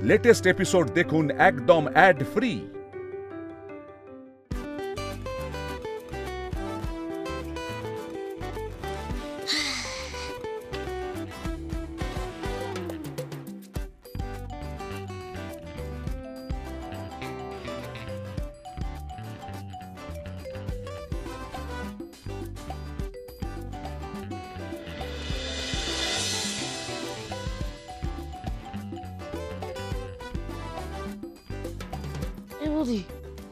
Latest episode দেখুন একদম add free.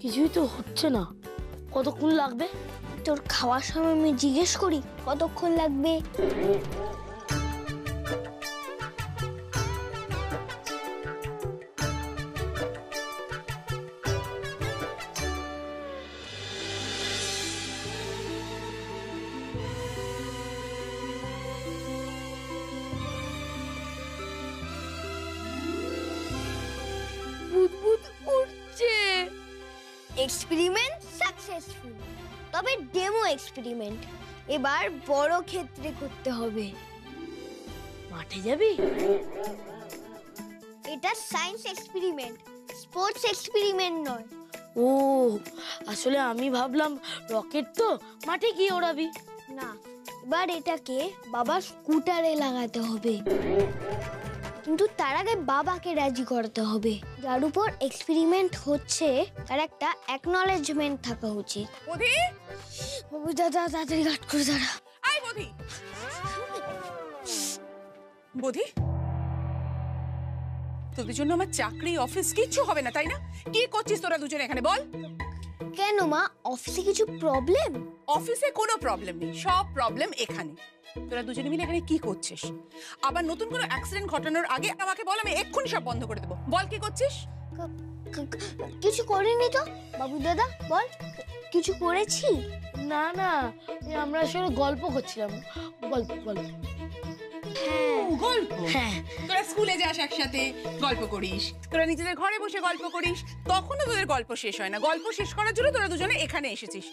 কিছুই তো হচ্ছে না, কতক্ষণ লাগবে? তোর খাওয়ার সময় আমি জিজ্ঞেস করি কতক্ষণ লাগবে। এক্সপেরিমেন্ট সাকসেসফুল, তবে ডেমো এক্সপেরিমেন্ট এবার বড় ক্ষেত্রে করতে হবে। মাঠে যাবি? এটা সায়েন্স এক্সপেরিমেন্ট, স্পোর্টস এক্সপেরিমেন্ট নয়। ও, আসলে আমি ভাবলাম রকেট তো মাঠে গিয়ে ওড়াবি। না, এবার এটাকে বাবার স্কুটারে লাগাতে হবে, কিন্তু তার আগে বাবাকে রাজি করতে হবে। যার উপর এক্সপেরিমেন্ট হচ্ছে তার একটা অ্যাকনলেজমেন্ট থাকা উচিত। বধি, বাবু দাদা তাড়াতাড়ি কাট করে দাঁড়া। আই বধি, বধি, তোদের জন্য আমার চাকরি অফিস কিচ্ছু হবে না, তাই না? কি করছিস তোরা দুজনে এখানে বল? কেন মা, অফিসে কিছু প্রবলেম? অফিসে কোনো প্রবলেম নেই, সব প্রবলেম এখানে। তোরা দুজনে মিলে এখানে কি করছিস? আবার নতুন কোনো অ্যাক্সিডেন্ট ঘটানোর আগে আমাকে বল, আমি এক্ষুনি সব বন্ধ করে দেবো। বল কি করছিস? কিছু করিনি তো বাবু দাদা, বল কিছু করেছি? না না, আমরা আসলে গল্প করছিলাম। গল্প গল্প গল্প? হ্যাঁ, তোরা স্কুলে যাস একসাথে, গল্প করিস, তোরা নিজেদের ঘরে বসে গল্প করিস, তখনও তোদের গল্প শেষ হয় না। গল্প শেষ করার জন্য তোরা দুজনে এখানে এসেছিস।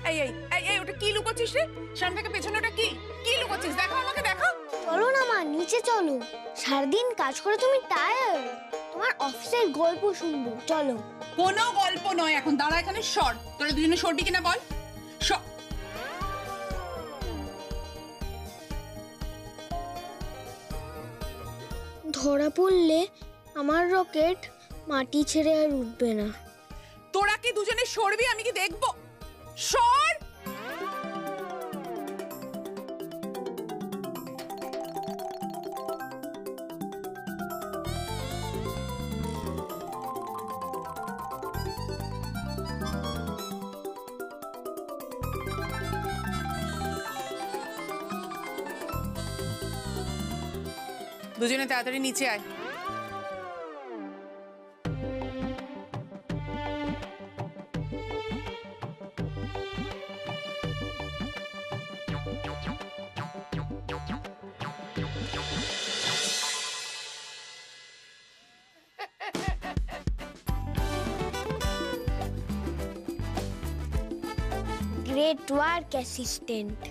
এই এই এই এই, ওটা কি লুকোচ্ছিস রে? সামনে থেকে পেছনে ওটা কি কি লুকোচ্ছিস? দেখো আমাকে, দেখো। চলো না মা, নিচে চলো। সারাদিন কাজ করে তুমি টায়ার্ড, তোমার অফিসের গল্প শুনবো, চলো। কোনো গল্প নয়, এখন দাঁড়া এখানে, সর। তোরা দুজনে সরবি কিনা বল? সর। ধরা পড়লে আমার রকেট মাটি ছেড়ে আর উঠবে না। তোরা কি দুজনে সরবি? আমি কি দেখবো? সর। দুজনে তাড়াতাড়ি নিচে আয়। Great work assistant.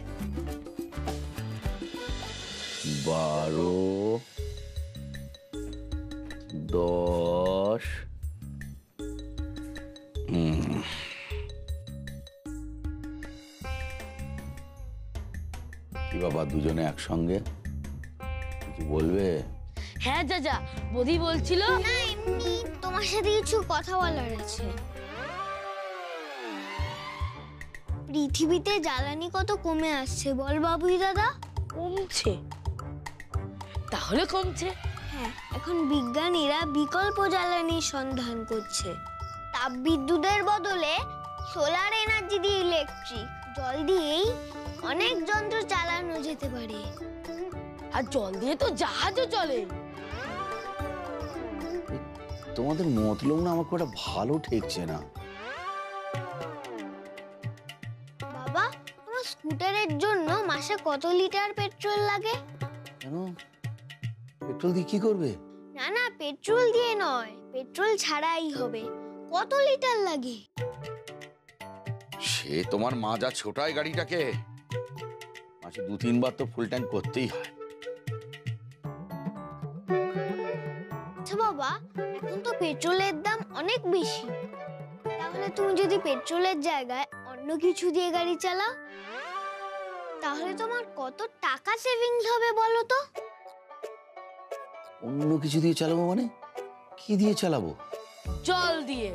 12, 10। কি বাবা, দুজনে একসঙ্গে কিছু বলবে? হ্যাঁ চাচা, বধি বলছিল। না, এমনি তোমার সাথে কিছু কথা বলার আছে। পৃথিবীতে জ্বালানি কত কমে আসছে বল বাবুই দাদা? কমছে? তাহলে কমছে? হ্যাঁ, এখন বিজ্ঞানীরা বিকল্প জ্বালানির সন্ধান করছে। তাপবিদ্যুতের বদলে সোলার এনার্জি দিয়ে ইলেকট্রিক জল দিয়েই অনেক যন্ত্র চালানো যেতে পারে। আর জল দিয়ে তো জাহাজও চলে। তোমাদের মতলব না আমাকে ওটা ভালো ঠেকছে না। বাবা, তোমার স্কুটারের জন্য মাসে কত লিটার পেট্রোল লাগে? কেন, পেট্রোল দিয়ে কি করবে? না না, পেট্রোল দিয়ে নয়, পেট্রোল ছাড়াই হবে। কত লিটার লাগে? সে তোমার মা যা ছোটায় গাড়িটাকে, মাসে 2-3 বার তো ফুল ট্যাঙ্ক করতেই হয়। আচ্ছা বাবা, এখন তো পেট্রোলের দাম অনেক বেশি। তাহলে তুমি যদি পেট্রোলের জায়গায় অন্য কিছু দিয়ে গাড়ি চালাও, তাহলে তোমার কত টাকা সেভিংস হবে বলো তো? অন্য কিছু দিয়ে চালাবো মানে? কি দিয়ে চালাবো? জল দিয়ে।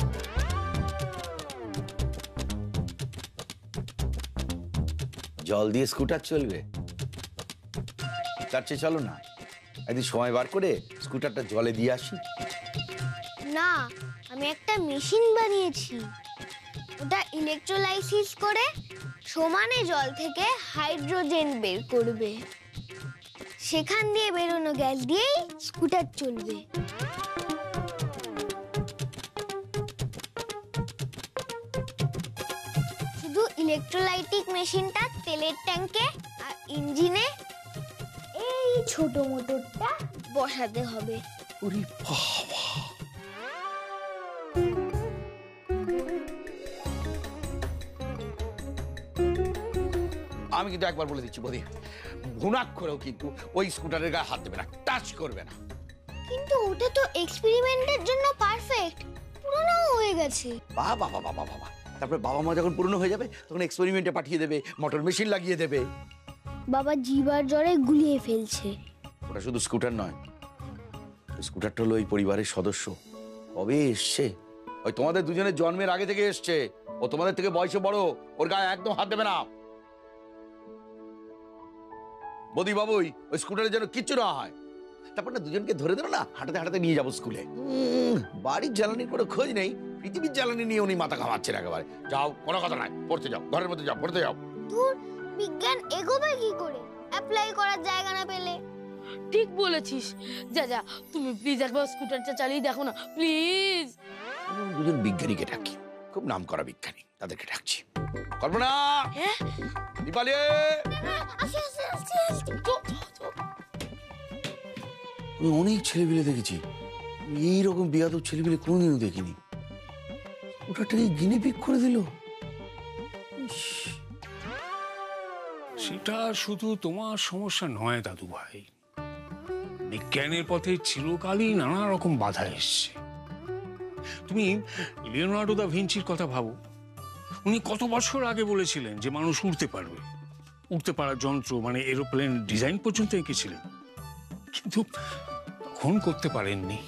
জল দিয়ে স্কুটার চলবে? তার চেয়ে চলো না, একদিন সময় বার করে স্কুটারটা জলে দিয়ে আসি। না, আমি একটা মেশিন বানিয়েছি। ওটা ইলেকট্রোলাইসিস করে সমানে জল থেকে হাইড্রোজেন বের করবে। সেখান দিয়ে বেরোনো গ্যাস দিয়েই স্কুটার চলবে। শুধু ইলেকট্রোলাইটিক মেশিনটা তেলের ট্যাঙ্কে আর ইঞ্জিনে এই ছোট মোটরটা বসাতে হবে। ওরে বাবা! আমি কিন্তু একবার বলে দিচ্ছি বৌদি, ভুনাক করেও কিন্তু ওই স্কুটারের গায়ে হাত দেবে না, টাচ করবে না। কিন্তু ওটা তো এক্সপেরিমেন্টের জন্য পারফেক্ট, পুরনো হয়ে গেছে। বাবা বাবা বাবা বাবা! তারপরে বাবা মা যখন পুরনো হয়ে যাবে তখন এক্সপেরিমেন্টে পাঠিয়ে দেবে, মোটর মেশিন লাগিয়ে দেবে। বাবা জিবার জ্বরে গুলিয়ে ফেলছে। ওটা শুধু স্কুটার নয়, স্কুটারটা হলো এই পরিবারের সদস্য। কবে এসছে? ওই তোমাদের দুজনের জন্মের আগে থেকে এসছে। ও তোমাদের থেকে বয়সে বড়, ওর গায়ে একদম হাত দেবে না। বদি বাবুই ওই স্কুটারের যেন কিচ্ছু না হয়। তারপর না দুজনকে ধরে ধরে না হাঁটাতে হাঁটাতে নিয়ে যাবো স্কুলে। বাড়ির জ্বালানির কোনো খোঁজ নেই, পৃথিবীর জ্বালানি নিয়ে উনি মাথা ঘামাচ্ছেন একেবারে। যাও, কোনো কথা নাই, পড়তে যাও, ঘরের মধ্যে যাও, পড়তে যাও। দূর, বিজ্ঞান এগোবে কি করে অ্যাপ্লাই করার জায়গা না পেলে? ঠিক বলেছিস। যা যা, তুমি প্লিজ একবার স্কুটারটা চালিয়ে দেখো না প্লিজ। দুজন বিজ্ঞানীকে ডাকি, খুব নাম করা বিজ্ঞানী, তাদেরকে ডাকছি। কল্পনা, হ্যাঁ, দীপালি, আমি অনেক ছেলেপিলে দেখেছি, এইরকম বিয়াদব ছেলেপিলে কোনোদিনও দেখিনি। ওটাকে গিনিপিগ করে দিল। সেটা শুধু তোমার সমস্যা নয় দাদু ভাই, বিজ্ঞানের পথে চিরকালই নানা রকম বাধা এসছে। তুমি লিওনার্দো দা ভিঞ্চির কথা ভাবো। উনি কত বছর আগে বলেছিলেন যে মানুষ উড়তে পারবে, উড়তে পারার যন্ত্র মানে এরোপ্লেন ডিজাইন পর্যন্ত এঁকেছিলেন, কিন্তু তখন করতে পারেননি।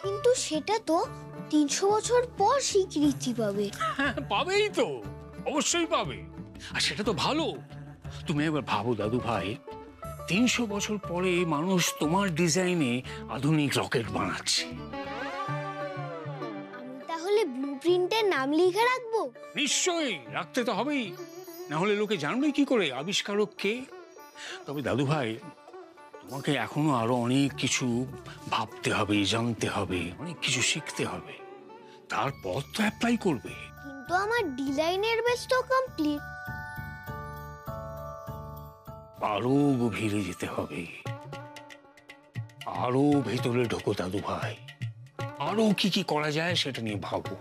কিন্তু সেটা তো 300 বছর পর স্বীকৃতি পাবে। হ্যাঁ, পাবেই তো, অবশ্যই পাবে। আর সেটা তো ভালো। তুমি একবার ভাবো দাদু ভাই, 300 বছর পরে মানুষ তোমার ডিজাইনে আধুনিক রকেট বানাচ্ছে। আমি তাহলে ব্লুপ্রিন্টের নাম লিখে রাখবো? নিশ্চয়ই, রাখতে তো হবেই, না হলে লোকে জানবে কি করে আবিষ্কারক কে। তবে দাদু ভাই, তোমাকে এখনো আরো অনেক কিছু ভাবতে হবে, জানতে হবে, অনেক কিছু শিখতে হবে, তারপর তো অ্যাপ্লাই করবে। কিন্তু আমার ডিজাইনের বেস তো কমপ্লিট। আরো গভীরে যেতে হবে, আরো ভেতরে ঢোকো দাদু ভাই, আরো কি কি করা যায় সেটা নিয়ে ভাবো।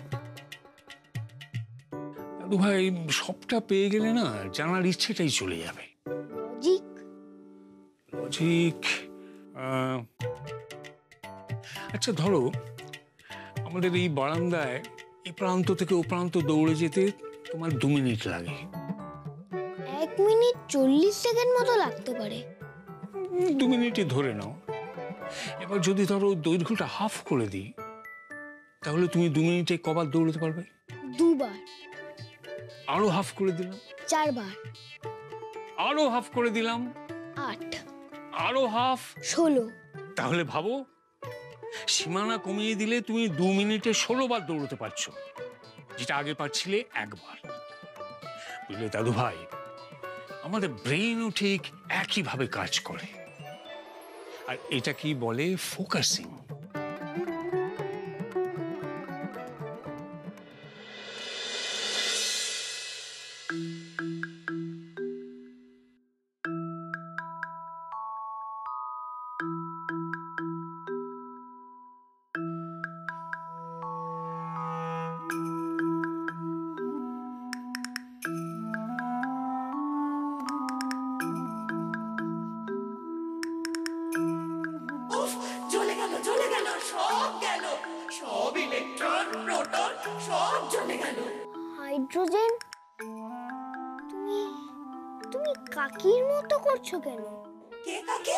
দাদু ভাই, সবটা পেয়ে গেলে না জানার ইচ্ছেটাই চলে যাবে। লজিক? লজিক? আচ্ছা ধরো, আমাদের এই বারান্দায় এই প্রান্ত থেকে ও প্রান্ত দৌড়ে যেতে তোমার 2 মিনিট লাগে। 1 মিনিট 40 সেকেন্ড মতো লাগতে পারে। 2 মিনিটই ধরে নাও। এবার যদি ধরো দৈর্ঘ্যটা হাফ করে দিই, তাহলে তুমি 2 মিনিটে কবার দৌড়তে পারবে? 2 বার। আরো হাফ করে দিলাম, 4 বার। আরো হাফ করে দিলাম, 8। আরো হাফ, 16। তাহলে ভাবো, সীমানা কমিয়ে দিলে তুমি 2 মিনিটে 16 বার দৌড়তে পারছো, যেটা আগে পারছিলে 1 বার। বুঝলে দাদু ভাই, আমাদের ব্রেইনও ঠিক একইভাবে কাজ করে, আর এটা কি বলে ফোকাসিং। জ্বলে গেল, জ্বলে সব জ্বলে গেল। হাইড্রোজেন, তুমি তুমি কাকির মতো করছো কেন? কে কাকে?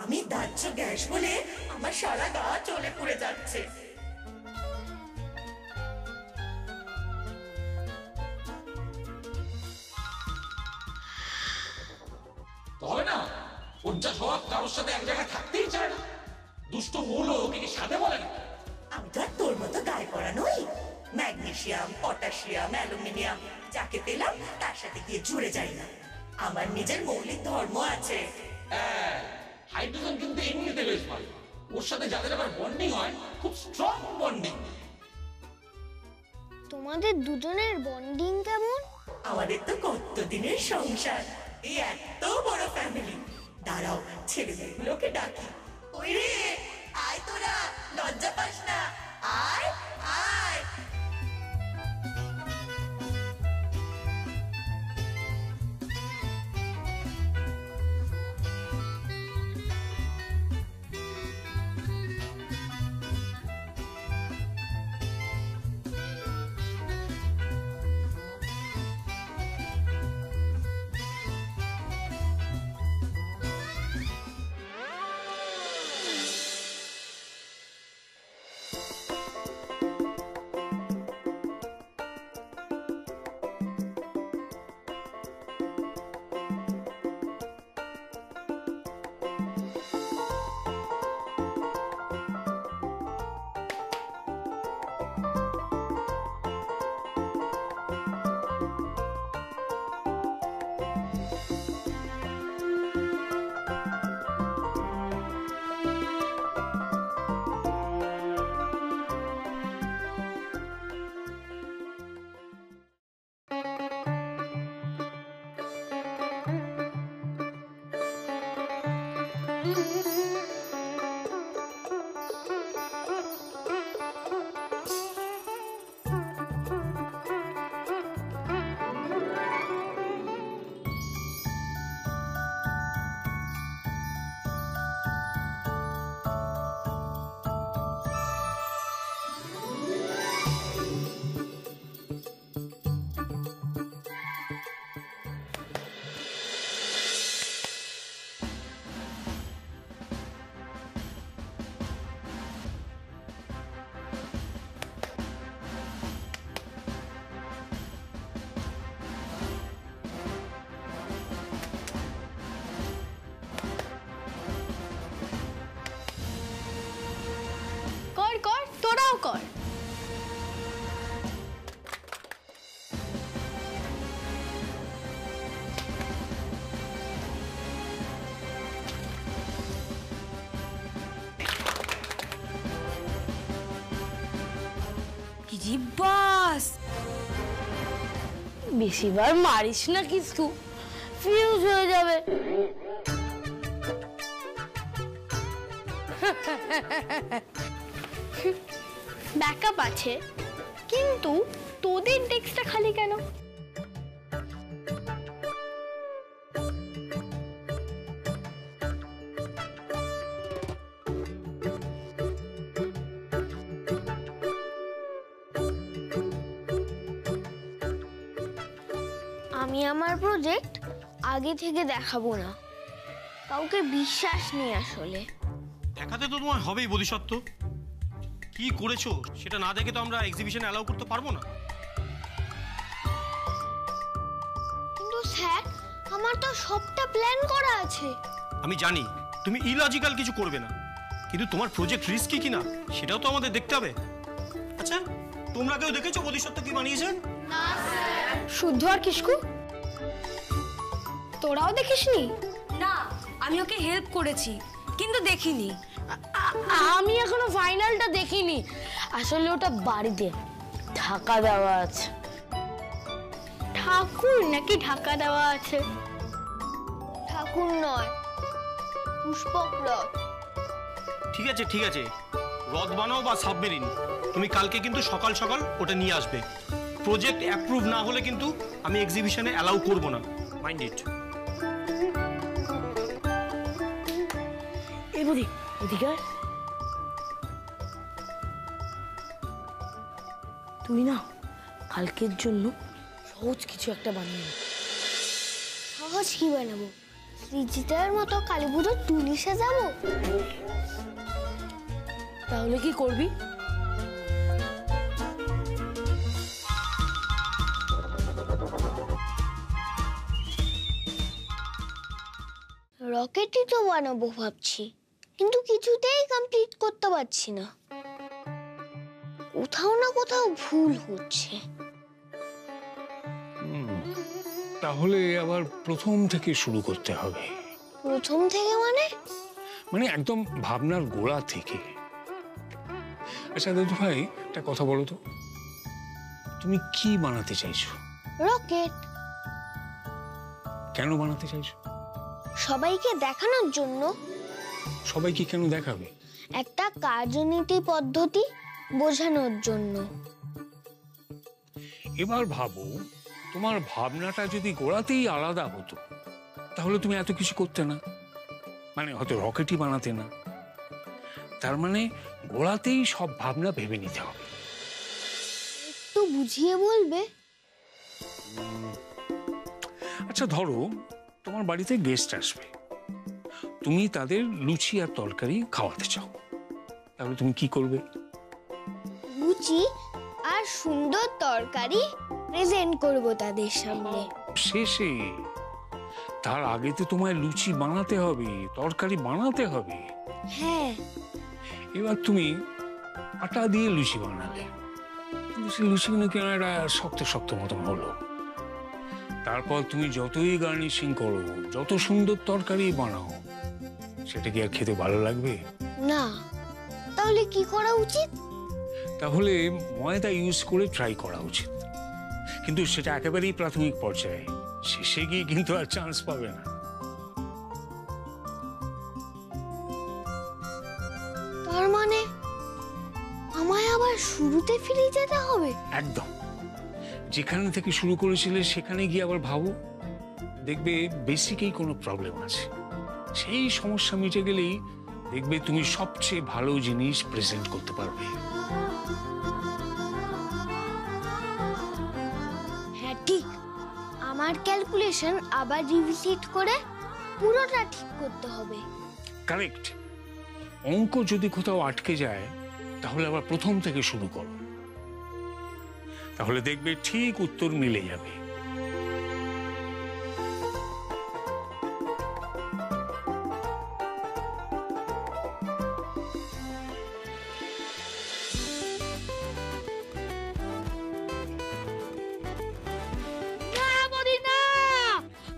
আমি দাহ্য গ্যাস বলে আমার সারা গা জ্বলে পুড়ে যাচ্ছে। তবে না, ওর যা স্বভাব, কারোর সাথে এক জায়গায় থাকতেই চায় না। দুষ্ট মূল ওকে কি সাথে বলে না? আমি তো আর তোর মতো গায়ে পড়া নই। ম্যাগনেসিয়াম, পটাশিয়াম, অ্যালুমিনিয়াম যাকে পেলাম তার সাথে গিয়ে জুড়ে যাই না। আমার নিজের মৌলিক ধর্ম আছে। হাইড্রোজেন কিন্তু এমনিতে বেশ ভালো। ওর সাথে যাদের আবার বন্ডিং হয়, খুব স্ট্রং বন্ডিং। তোমাদের দুজনের বন্ডিং কেমন? আমাদের তো কত দিনের সংসার, এই এত বড় ফ্যামিলি। দাঁড়াও, ছেলেমেয়েগুলোকে ডাকি। ওই রে, আয় তোরা, লজ্জা পাস না, আয় আয়। তোরাও কর। বাস, বেশিবার মারিস না কিছু, ফিউজ হয়ে যাবে। ব্যাকআপ আছে, কিন্তু তোদের ডেস্কটা খালি কেন? আমি আমার প্রজেক্ট আগে থেকে দেখাবো না, কাউকে বিশ্বাস নেই আসলে। দেখাতে তো তোমার হবেই বোধিসত্ত্ব। কি করেছো সেটা না দেখে তো আমরা এক্সিবিশনে অ্যালাউ করতে পারবো না। কিন্তু স্যার, আমার তো সবটা প্ল্যান করা আছে। আমি জানি তুমি ইলজিক্যাল কিছু করবে না, কিন্তু তোমার প্রজেক্ট রিস্কি কিনা সেটাও তো আমাদের দেখতে হবে। আচ্ছা, তোমরা কেউ দেখেছো বোধিসত্ত্ব কি বানিয়েছেন? না স্যার। শুদ্ধ আর কিসকু, তোরাও দেখিসনি? না, আমি ওকে হেল্প করেছি, কিন্তু দেখিনি। আমি এখনো ফাইনালটা দেখিনি। আসলে ওটা বাড়িতে ঢাকা দেওয়া আছে। ঠাকুর নাকি ঢাকা দেওয়া আছে? ঠাকুর নয়, পুষ্পক রথ। ঠিক আছে ঠিক আছে, রথ বানাও বা সাবমেরিন, তুমি কালকে কিন্তু সকাল সকাল ওটা নিয়ে আসবে। প্রজেক্ট অ্যাপ্রুভ না হলে কিন্তু আমি এক্সিবিশনে অ্যালাউ করব না, মাইন্ড ইট। এই বুদ্ধি, এদিকে তুই না কালকের জন্য সহজ কিছু একটা বানিয়ে নে। সহজ কি বানাবো? সৃজিতার মতো কালী পুজো তুলি সাজাবো? তাহলে কি করবি? রকেটই তো বানাবো ভাবছি, কিন্তু কিছুতেই কমপ্লিট করতে পারছি না। কোথাও না কোথাও ভুল হচ্ছে। তাহলে আবার প্রথম থেকে শুরু করতে হবে। প্রথম থেকে মানে? মানে একদম ভাবনার গোড়া থেকে। আচ্ছা দাদু ভাই, একটা কথা বলো তো, তুমি কি বানাতে চাইছো? রকেট। কেন বানাতে চাইছো? সবাইকে দেখানোর জন্য। সবাইকে কেন দেখাবে? একটা কার্যনীতি পদ্ধতি বোঝানোর জন্য। এবার ভাবো, তোমার ভাবনাটা যদি গোড়াতেই আলাদা হতো তাহলে তুমি এত কিছু করতে না, মানে হয়তো রকেটই বানাতে না। তার মানে গোড়াতেই সব ভাবনা ভেবে নিতে হবে। একটু বুঝিয়ে বলবে? আচ্ছা ধরো তোমার বাড়িতে গেস্ট আসবে, তুমি তাদের লুচি আর তরকারি খাওয়াতে চাও, তাহলে তুমি কি করবে? লুচি আর সুন্দর তরকারি প্রেজেন্ট করব তাদের সামনে। শেষে তার আগে তো তোমায় লুচি বানাতে হবে, তরকারি বানাতে হবে। হ্যাঁ। এবার তুমি আটা দিয়ে লুচি বানালে, কিন্তু সেই লুচিগুলো কেন একটা শক্ত শক্ত মতন হলো। তারপর তুমি যতই গার্নিশিং করো, যত সুন্দর তরকারি বানাও, সেটা কি আর খেতে ভালো লাগবে? না। তাহলে কি করা উচিত? তাহলে ময়দা ইউজ করে ট্রাই করা উচিত, কিন্তু সেটা একেবারেই প্রাথমিক পর্যায়ে। শেষে গিয়ে কিন্তু আর চান্স পাবে না। তার মানে আমায় আবার শুরুতে ফিরে যেতে হবে? একদম, যেখান থেকে শুরু করেছিলে সেখানে গিয়ে আবার ভাবো, দেখবে বেসিকেই কোনো প্রবলেম আছে। সেই সমস্যা মিটে গেলেই দেখবে তুমি সবচেয়ে ভালো জিনিস প্রেজেন্ট করতে পারবে। হ্যাঁ ঠিক। আমার ক্যালকুলেশন আবার রিভিজিট করে পুরোটা ঠিক করতে হবে। কারেক্ট। অঙ্ক যদি কোথাও আটকে যায় তাহলে আবার প্রথম থেকে শুরু করো, তাহলে দেখবে ঠিক উত্তর মিলে যাবে।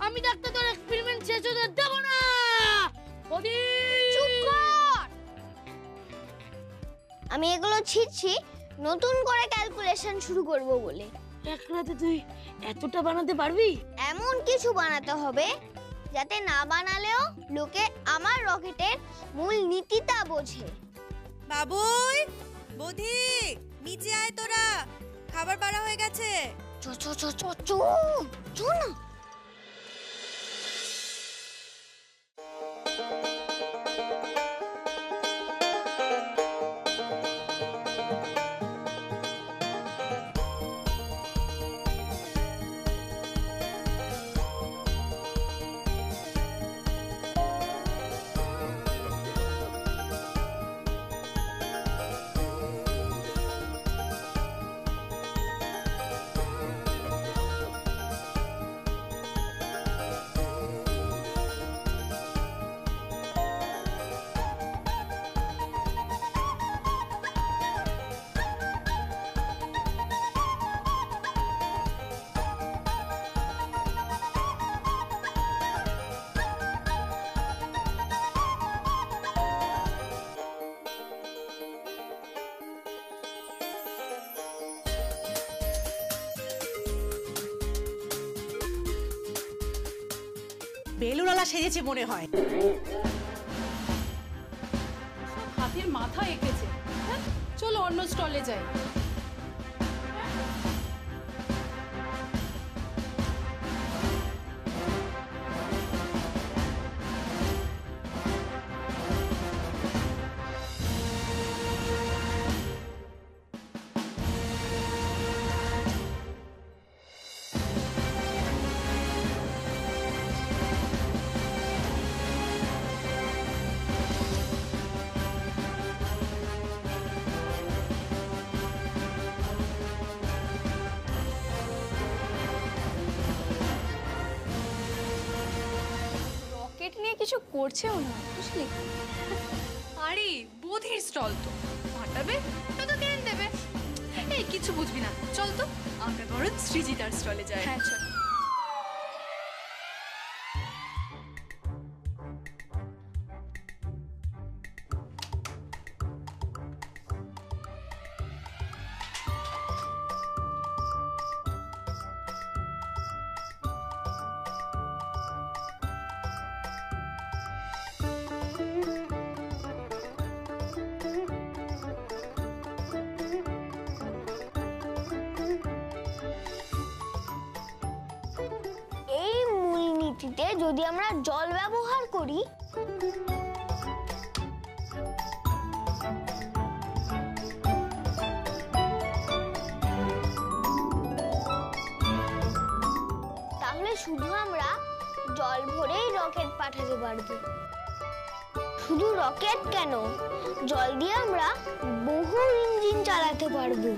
আমি ডাক্তার তোর এক্সপেরিমেন্ট শেষ হতে দেব না। চুপ কর। আমি এগুলো ছিঁড়ছি নতুন করে ক্যালকুলেশন শুরু করব বলে। এক রাতে তুই এতটা বানাতে পারবি? এমন কিছু বানাতে হবে যাতে না বানালেও লোকে আমার রকেটের মূল নীতিটা বোঝে। বাবুই, বৌদি, নিচে আয় তোরা, খাবার বাড়া হয়ে গেছে। চো চো চো চো চো চো না। বেলুনওয়ালা সেজেছে মনে হয়। হাতির মাথা এঁকেছে। হ্যাঁ, চলো অন্য স্টলে যাই। কিছু করছেও না, বুঝলি? আরে বোধির স্টল তো ফাটাবে, তো তো কেন দেবে। এই কিছু বুঝবি না, চল তো আমরা বরং সৃজিতার স্টলে যাই। হ্যাঁ চল। যদি আমরা জল ব্যবহার করি তাহলে শুধু আমরা জল ভরেই রকেট পাঠাতে পারবো। শুধু রকেট কেন, জল দিয়ে আমরা বহু ইঞ্জিন চালাতে পারবো।